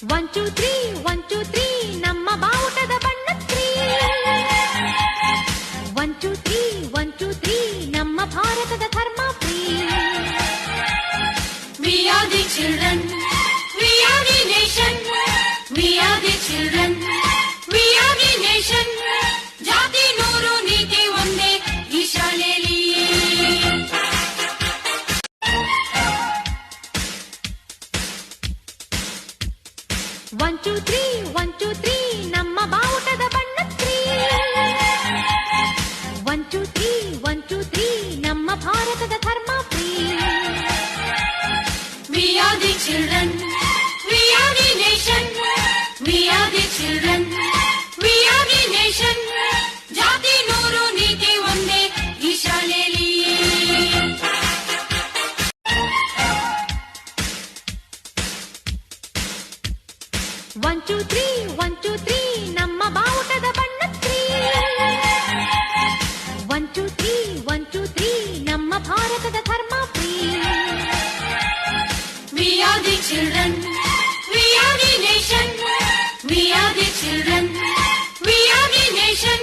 1 2 3 1 2 3 ನಮ್ಮ ಬಾವುಟದ ಬಣ್ಣ 3 1 2 3 1 2 3 ನಮ್ಮ ಭಾರತದ ಧರ್ಮ free We are the children, we are the nation, we are the children, we are the nation. ಜಾತಿ ನೂರು ನೀತಿ ಒಂದೇ ಈ ಶಾಲೆಯಲ್ಲಿ. 1 2 3 1 2 3 ನಮ್ಮ ಬಾವುಟದ ಬಣ್ಣ 3 1 2 3 1 2 3 ನಮ್ಮ ಭಾರತದ ಧರ್ಮ free We are the children, we are the nation, we are the children, we are the nation. ಜಾತಿ ನೂರು ನೀತಿ ಒಂದೇ ಈ ಶಾಲೆಯಲ್ಲಿ. 1 2 3 1 2 3 ನಮ್ಮ ಬಾವುಟದ ಬಣ್ಣ 3 1 2 3 1 2 3 ನಮ್ಮ ಭಾರತದ ಧರ್ಮ free We are the children, we are the nation, we are the children, we are the nation.